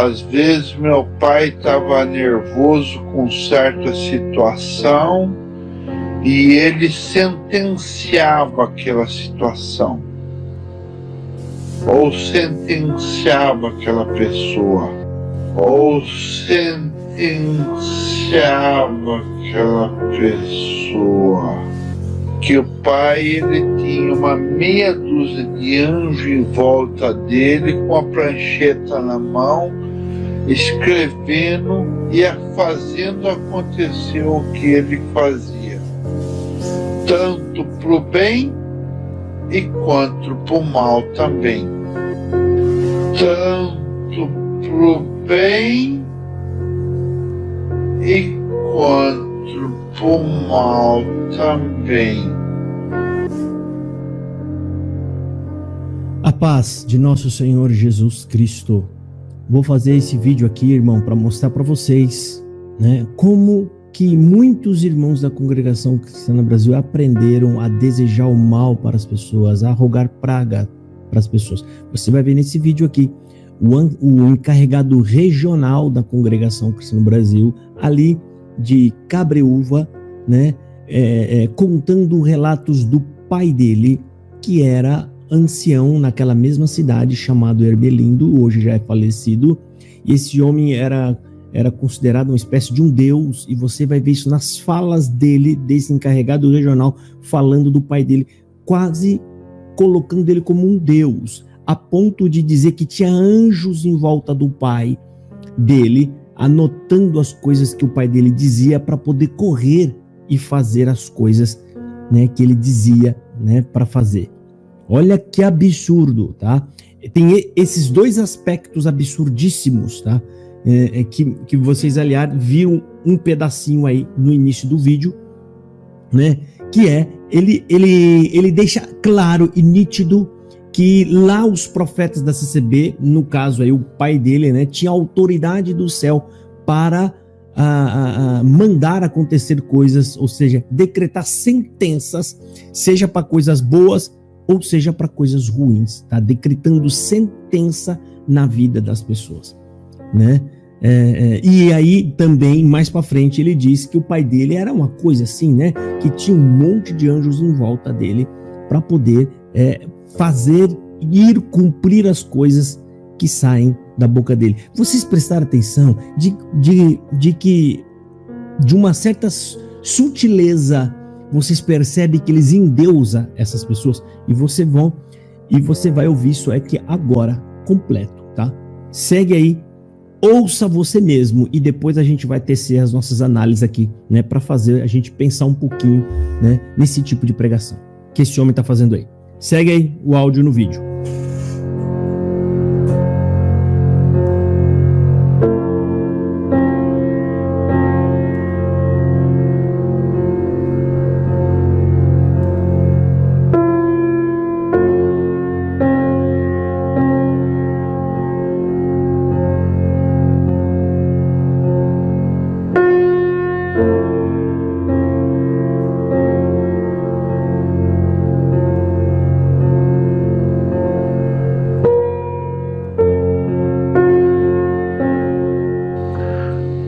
Às vezes meu pai estava nervoso com certa situação e ele sentenciava aquela situação, ou sentenciava aquela pessoa, ou sentenciava aquela pessoa. Que o pai, ele tinha uma meia dúzia de anjos em volta dele, com a prancheta na mão, escrevendo e fazendo acontecer o que ele fazia, tanto para o bem e quanto para o mal também. Tanto para o bem e quanto para o mal também. A paz de nosso Senhor Jesus Cristo. Vou fazer esse vídeo aqui, irmão, para mostrar para vocês, né, como que muitos irmãos da Congregação Cristã no Brasil aprenderam a desejar o mal para as pessoas, a rogar praga para as pessoas. Você vai ver nesse vídeo aqui o encarregado regional da Congregação Cristã no Brasil, ali de Cabreúva, né, contando relatos do pai dele, que era ancião naquela mesma cidade, chamado Herbelindo, hoje já é falecido, e esse homem era considerado uma espécie de um deus, e você vai ver isso nas falas dele, desse encarregado regional, falando do pai dele, quase colocando ele como um deus, a ponto de dizer que tinha anjos em volta do pai dele, anotando as coisas que o pai dele dizia para poder correr e fazer as coisas, né, que ele dizia, né, para fazer. Olha que absurdo, tá? Tem esses dois aspectos absurdíssimos, tá? Que vocês, aliás, viram um pedacinho aí no início do vídeo, né? Que ele deixa claro e nítido que lá os profetas da CCB, no caso aí o pai dele, né, tinha autoridade do céu para mandar acontecer coisas, ou seja, decretar sentenças, seja para coisas boas ou seja para coisas ruins, tá? Decretando sentença na vida das pessoas, né? E aí também, mais para frente, ele diz que o pai dele era uma coisa assim, né? Que tinha um monte de anjos em volta dele para poder cumprir as coisas que saem da boca dele. Vocês prestaram atenção de que, de uma certa sutileza, vocês percebem que eles endeusam essas pessoas, e você vai ouvir isso aqui agora completo, tá? Segue aí, ouça você mesmo, e depois a gente vai tecer as nossas análises aqui, né, para fazer a gente pensar um pouquinho, né, nesse tipo de pregação que esse homem está fazendo aí. Segue aí o áudio no vídeo.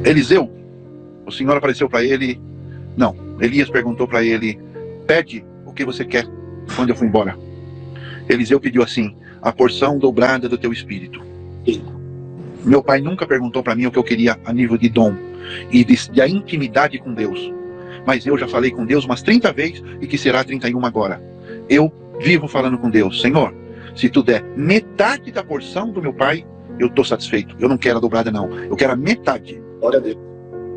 Eliseu, o Senhor apareceu para ele, não, Elias perguntou para ele, pede o que você quer quando eu for embora. Eliseu pediu assim, a porção dobrada do teu espírito. Meu pai nunca perguntou para mim o que eu queria a nível de dom e de a intimidade com Deus, mas eu já falei com Deus umas 30 vezes e que será 31 agora. Eu vivo falando com Deus, Senhor, se tu der metade da porção do meu pai, eu estou satisfeito. Eu não quero a dobrada não, eu quero a metade. Glória a Deus.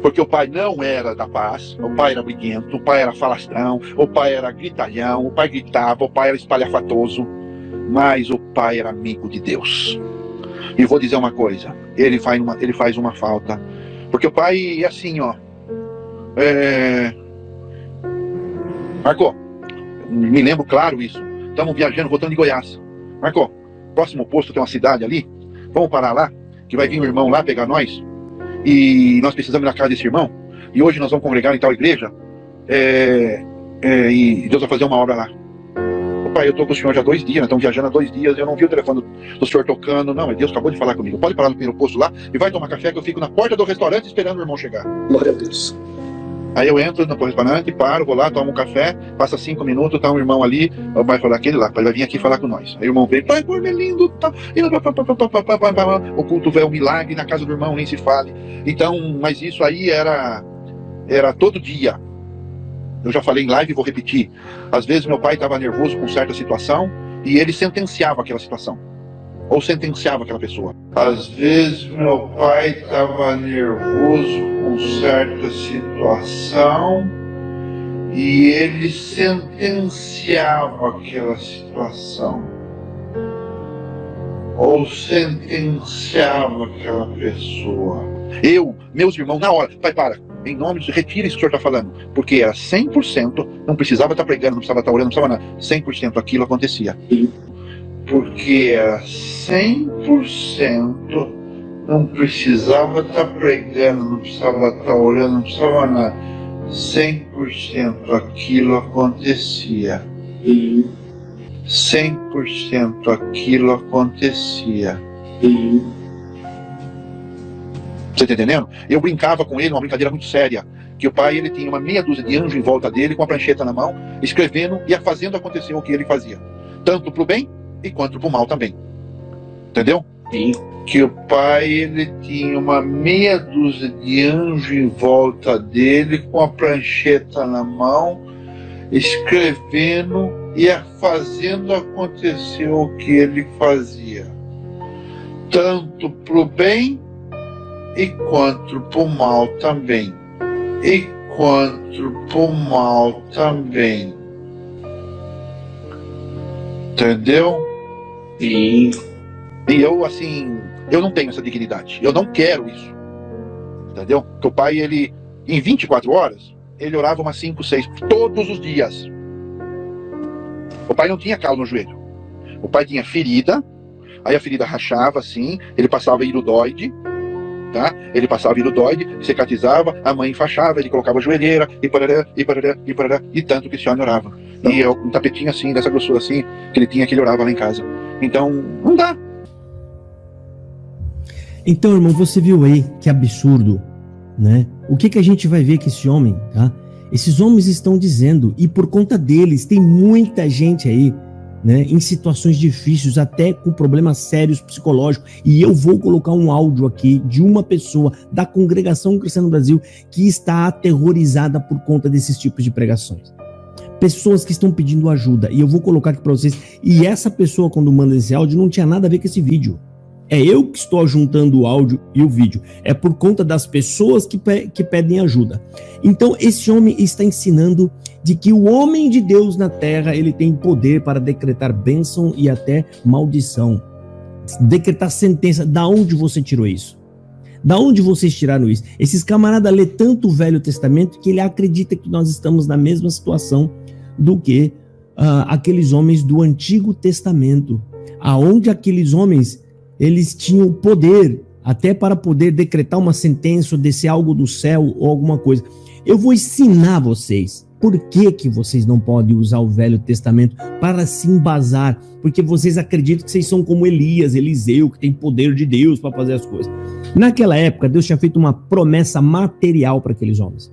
Porque o pai não era da paz, o pai era briguento, o pai era falastrão, o pai era gritalhão, o pai gritava, o pai era espalhafatoso, mas o pai era amigo de Deus. E vou dizer uma coisa, ele faz uma falta, porque o pai é assim, ó, Marco, me lembro claro isso, estamos viajando, voltando de Goiás. Marco, próximo posto tem uma cidade ali, vamos parar lá, que vai vir um irmão lá pegar nós, e nós precisamos ir na casa desse irmão, e hoje nós vamos congregar em tal igreja, e Deus vai fazer uma obra lá. pai, eu estou com o senhor já há 2 dias, nós estamos viajando há 2 dias, eu não vi o telefone do senhor tocando. Não, mas Deus acabou de falar comigo. Pode parar no primeiro posto lá e vai tomar café, que eu fico na porta do restaurante esperando o irmão chegar. Glória a Deus. Aí eu entro no restaurante, paro, vou lá, tomo um café, passa 5 minutos, tá um irmão ali, o pai falar aquele lá, ele vai vir aqui falar com nós. Aí o irmão vem, pai, pô, é lindo, tá. O culto é um milagre, na casa do irmão nem se fale. Então, mas isso aí era todo dia. Eu já falei em live e vou repetir. Às vezes meu pai estava nervoso com certa situação e ele sentenciava aquela situação. Ou sentenciava aquela pessoa. Às vezes meu pai estava nervoso com certa situação e ele sentenciava aquela situação. Ou sentenciava aquela pessoa. Meus irmãos, na hora, pai, para. Em nome de Deus, retire isso que o senhor está falando. Porque era 100%, não precisava estar pregando, não precisava estar orando, não precisava nada. 100% aquilo acontecia. Porque era 100%, não precisava estar pregando, não precisava estar orando, não precisava nada. 100% aquilo acontecia. 100% aquilo acontecia. Você está entendendo? Eu brincava com ele, uma brincadeira muito séria, que o pai, ele tinha uma meia dúzia de anjos em volta dele, com a prancheta na mão, escrevendo e fazendo acontecer o que ele fazia. Tanto para o bem e quanto para o mal também. Entendeu? Sim. Que o pai, ele tinha uma meia dúzia de anjos em volta dele, com a prancheta na mão, escrevendo e fazendo acontecer o que ele fazia. Tanto para o bem e quanto para o mal também. E quanto para o mal também. Entendeu? Sim. E eu, assim, eu não tenho essa dignidade. Eu não quero isso. Entendeu? Porque o pai, ele, em 24 horas, ele orava umas 5, 6, todos os dias. O pai não tinha calo no joelho. O pai tinha ferida, aí a ferida rachava assim, ele passava irudoide, tá? Ele passava irudoide, cicatrizava, a mãe enfaixava, ele colocava a joelheira, e parará, e parará, e parará, e tanto que esse homem orava. E eu, um tapetinho assim, dessa grossura assim, que ele tinha, que ele orava lá em casa. Então, não dá. Então, irmão, você viu aí que absurdo, né? O que a gente vai ver com esse homem, tá? Esses homens estão dizendo, e por conta deles, tem muita gente aí, né, em situações difíceis, até com problemas sérios psicológicos, e eu vou colocar um áudio aqui de uma pessoa da Congregação Cristã no Brasil que está aterrorizada por conta desses tipos de pregações. Pessoas que estão pedindo ajuda, e eu vou colocar aqui para vocês, e essa pessoa, quando manda esse áudio, não tinha nada a ver com esse vídeo. É eu que estou juntando o áudio e o vídeo. É por conta das pessoas que pedem ajuda. Então, esse homem está ensinando de que o homem de Deus na terra, ele tem poder para decretar bênção e até maldição. Decretar sentença. Da onde você tirou isso? Da onde vocês tiraram isso? Esses camaradas lê tanto o Velho Testamento que ele acredita que nós estamos na mesma situação do que aqueles homens do Antigo Testamento. Aonde aqueles homens... eles tinham poder até para poder decretar uma sentença ou descer algo do céu ou alguma coisa. Eu vou ensinar vocês por que vocês não podem usar o Velho Testamento para se embasar, porque vocês acreditam que vocês são como Elias, Eliseu, que tem poder de Deus para fazer as coisas. Naquela época, Deus tinha feito uma promessa material para aqueles homens.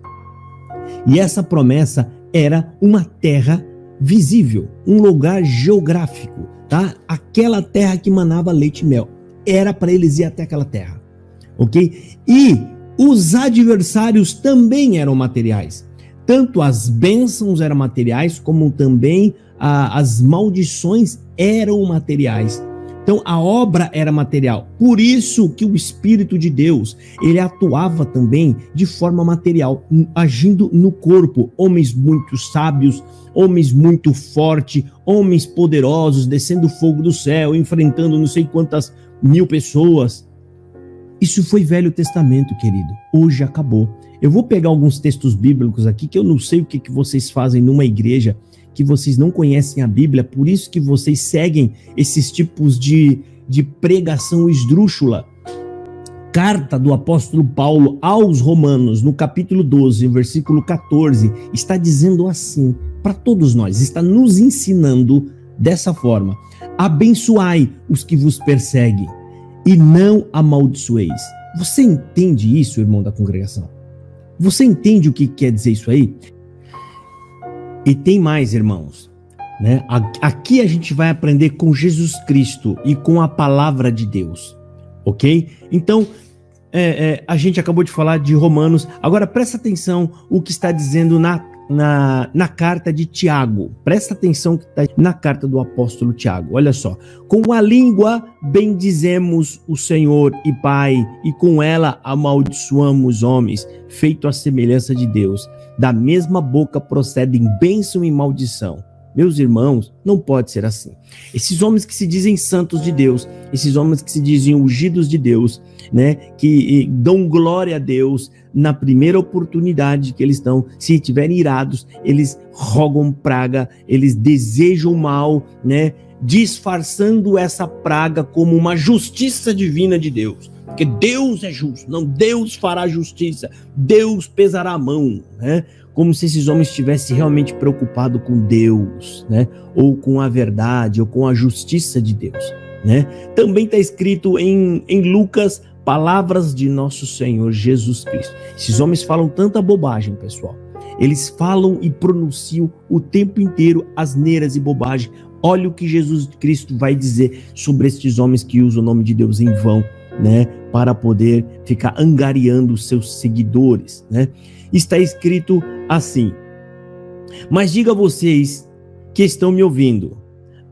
E essa promessa era uma terra visível, um lugar geográfico, tá? Aquela terra que manava leite e mel. Era para eles ir até aquela terra, ok? E os adversários também eram materiais. Tanto as bênçãos eram materiais, como também as maldições eram materiais. Então a obra era material. Por isso que o Espírito de Deus, ele atuava também de forma material, agindo no corpo. Homens muito sábios, homens muito fortes, homens poderosos, descendo fogo do céu, enfrentando não sei quantas 1000 pessoas. Isso foi Velho Testamento, querido. Hoje acabou. Eu vou pegar alguns textos bíblicos aqui, que eu não sei o que vocês fazem numa igreja, que vocês não conhecem a Bíblia, por isso que vocês seguem esses tipos de pregação esdrúxula. Carta do apóstolo Paulo aos Romanos, no capítulo 12, versículo 14, está dizendo assim, para todos nós, está nos ensinando dessa forma: abençoai os que vos perseguem e não amaldiçoeis. Você entende isso, irmão da congregação? Você entende o que quer dizer isso aí? E tem mais, irmãos, né? Aqui a gente vai aprender com Jesus Cristo e com a palavra de Deus, ok? Então, a gente acabou de falar de Romanos. Agora presta atenção o que está dizendo na carta de Tiago. Presta atenção que está na carta do apóstolo Tiago. Olha só: com a língua bendizemos o Senhor e Pai, e com ela amaldiçoamos homens, feito à semelhança de Deus. Da mesma boca procedem bênção e maldição. Meus irmãos, não pode ser assim. Esses homens que se dizem santos de Deus, esses homens que se dizem ungidos de Deus, né, que dão glória a Deus, na primeira oportunidade que eles estão, se estiverem irados, eles rogam praga, eles desejam mal, né, disfarçando essa praga como uma justiça divina de Deus. Porque Deus é justo, não, Deus fará justiça, Deus pesará a mão, né? Como se esses homens estivessem realmente preocupados com Deus, né? Ou com a verdade, ou com a justiça de Deus, né? Também está escrito em Lucas, palavras de nosso Senhor Jesus Cristo. Esses homens falam tanta bobagem, pessoal. Eles falam e pronunciam o tempo inteiro asneiras e bobagem. Olha o que Jesus Cristo vai dizer sobre estes homens que usam o nome de Deus em vão, né? Para poder ficar angariando os seus seguidores, né? Está escrito assim: mas diga a vocês que estão me ouvindo,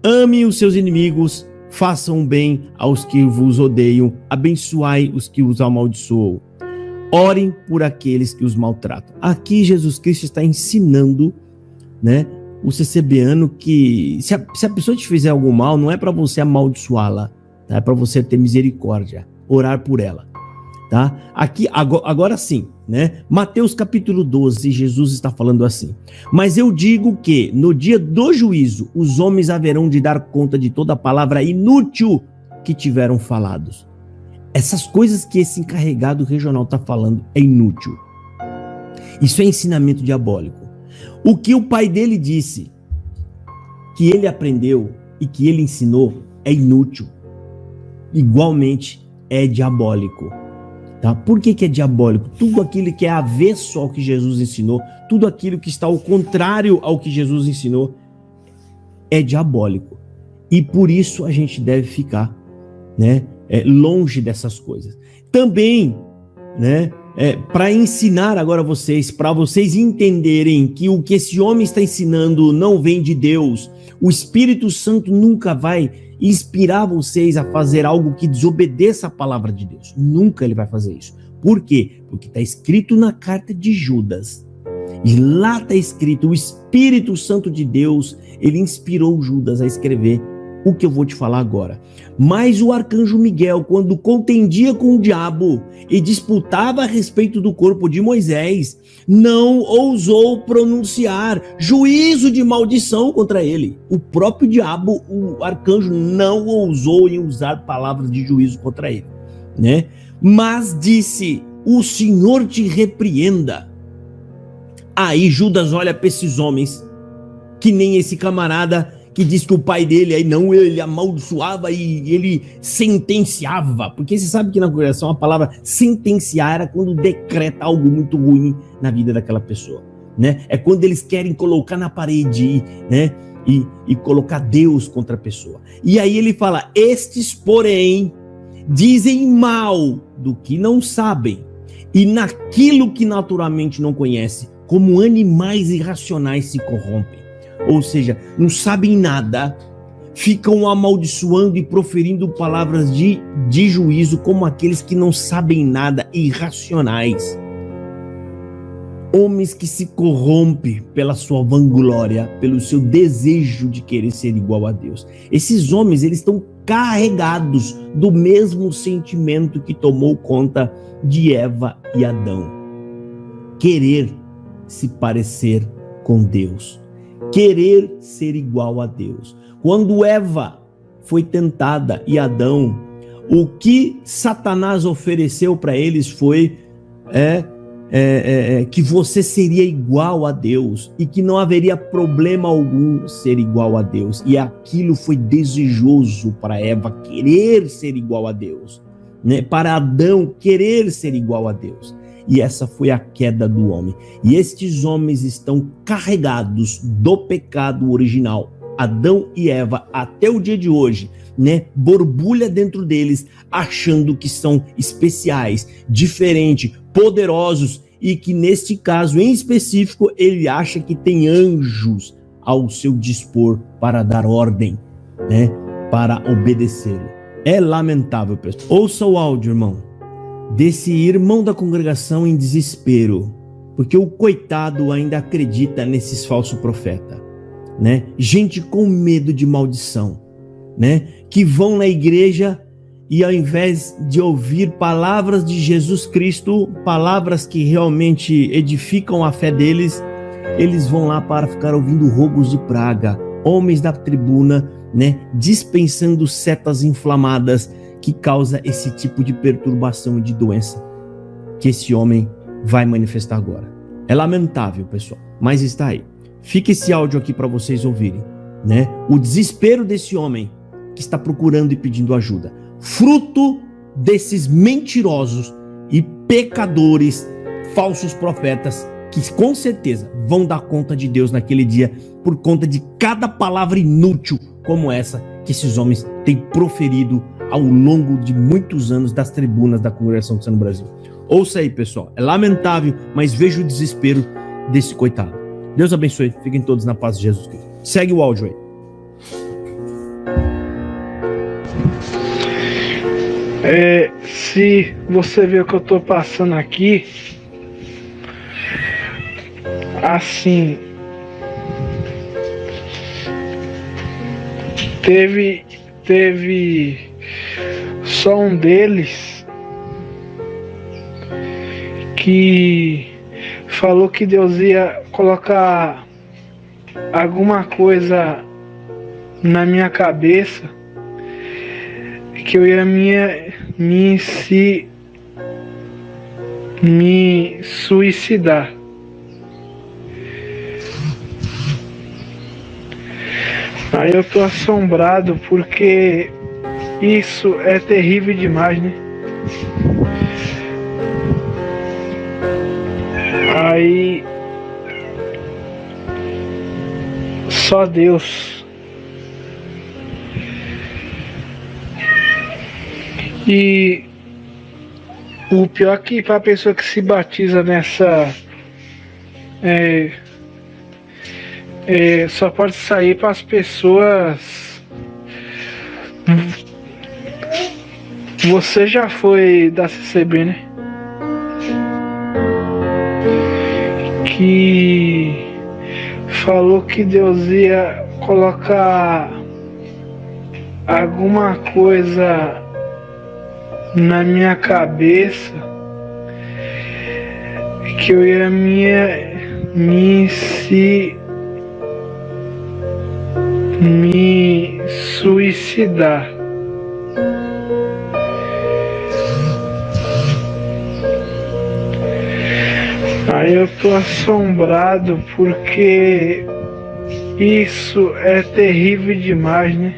ame os seus inimigos, façam bem aos que vos odeiam, abençoai os que os amaldiçoam, orem por aqueles que os maltratam. Aqui Jesus Cristo está ensinando, né, o CCBiano que se a pessoa te fizer algum mal, não é para você amaldiçoá-la, tá? É para você ter misericórdia, orar por ela. Tá? Aqui, agora sim, né? Mateus capítulo 12, Jesus está falando assim: mas eu digo que no dia do juízo os homens haverão de dar conta de toda a palavra inútil que tiveram falados. Essas coisas que esse encarregado regional está falando é inútil. Isso é ensinamento diabólico. O que o pai dele disse, que ele aprendeu e que ele ensinou, é inútil. Igualmente é diabólico. Tá? Por que é diabólico? Tudo aquilo que é avesso ao que Jesus ensinou, tudo aquilo que está ao contrário ao que Jesus ensinou, é diabólico. E por isso a gente deve ficar, né, longe dessas coisas. Também, né, para ensinar agora vocês, para vocês entenderem que o que esse homem está ensinando não vem de Deus, o Espírito Santo nunca vai inspirar vocês a fazer algo que desobedeça a palavra de Deus. Nunca ele vai fazer isso. Por quê? Porque está escrito na carta de Judas. E lá está escrito, o Espírito Santo de Deus, ele inspirou Judas a escrever o que eu vou te falar agora. Mas o arcanjo Miguel, quando contendia com o diabo e disputava a respeito do corpo de Moisés, não ousou pronunciar juízo de maldição contra ele. O próprio diabo, o arcanjo, não ousou em usar palavras de juízo contra ele, né? Mas disse: o Senhor te repreenda. Aí Judas olha para esses homens, que nem esse camarada que diz que o pai dele, aí não, ele amaldiçoava e ele sentenciava, porque você sabe que na congregação a palavra sentenciar era quando decreta algo muito ruim na vida daquela pessoa, né? É quando eles querem colocar na parede, né? E colocar Deus contra a pessoa. E aí ele fala: estes, porém, dizem mal do que não sabem, e naquilo que naturalmente não conhecem, como animais irracionais se corrompem. Ou seja, não sabem nada, ficam amaldiçoando e proferindo palavras de juízo como aqueles que não sabem nada, irracionais. Homens que se corrompem pela sua vanglória, pelo seu desejo de querer ser igual a Deus. Esses homens, eles estão carregados do mesmo sentimento que tomou conta de Eva e Adão. Querer se parecer com Deus. Querer ser igual a Deus. Quando Eva foi tentada e Adão, o que Satanás ofereceu para eles foi que você seria igual a Deus e que não haveria problema algum ser igual a Deus. E aquilo foi desejoso para Eva querer ser igual a Deus, né? Para Adão querer ser igual a Deus. E essa foi a queda do homem. E estes homens estão carregados do pecado original. Adão e Eva, até o dia de hoje, né, borbulha dentro deles, achando que são especiais, diferentes, poderosos, e que neste caso em específico ele acha que tem anjos ao seu dispor para dar ordem, né, para obedecê-lo. É lamentável, pessoal. Ouça o áudio, irmão, desse irmão da congregação em desespero, porque o coitado ainda acredita nesses falsos profetas, né? Gente com medo de maldição, né? Que vão na igreja e ao invés de ouvir palavras de Jesus Cristo, palavras que realmente edificam a fé deles, eles vão lá para ficar ouvindo rogos de praga, homens da tribuna, né? Dispensando setas inflamadas que causa esse tipo de perturbação e de doença que esse homem vai manifestar agora. É lamentável, pessoal, mas está aí. Fica esse áudio aqui para vocês ouvirem, né? O desespero desse homem que está procurando e pedindo ajuda, fruto desses mentirosos e pecadores, falsos profetas, que com certeza vão dar conta de Deus naquele dia por conta de cada palavra inútil como essa que esses homens têm proferido ao longo de muitos anos das tribunas da Congregação Cristã no Brasil. Ouça aí, pessoal. É lamentável, mas veja o desespero desse coitado. Deus abençoe. Fiquem todos na paz de Jesus Cristo. Segue o áudio aí. Se você vê o que eu tô passando aqui, assim, teve só um deles que falou que Deus ia colocar alguma coisa na minha cabeça, que eu ia me suicidar. Aí eu tô assombrado porque isso é terrível demais, né? Aí só Deus. E o pior é que para a pessoa que se batiza nessa só pode sair para as pessoas. Você já foi da CCB, né? Que falou que Deus ia colocar alguma coisa na minha cabeça, que eu ia me suicidar. Aí eu tô assombrado porque isso é terrível demais, né?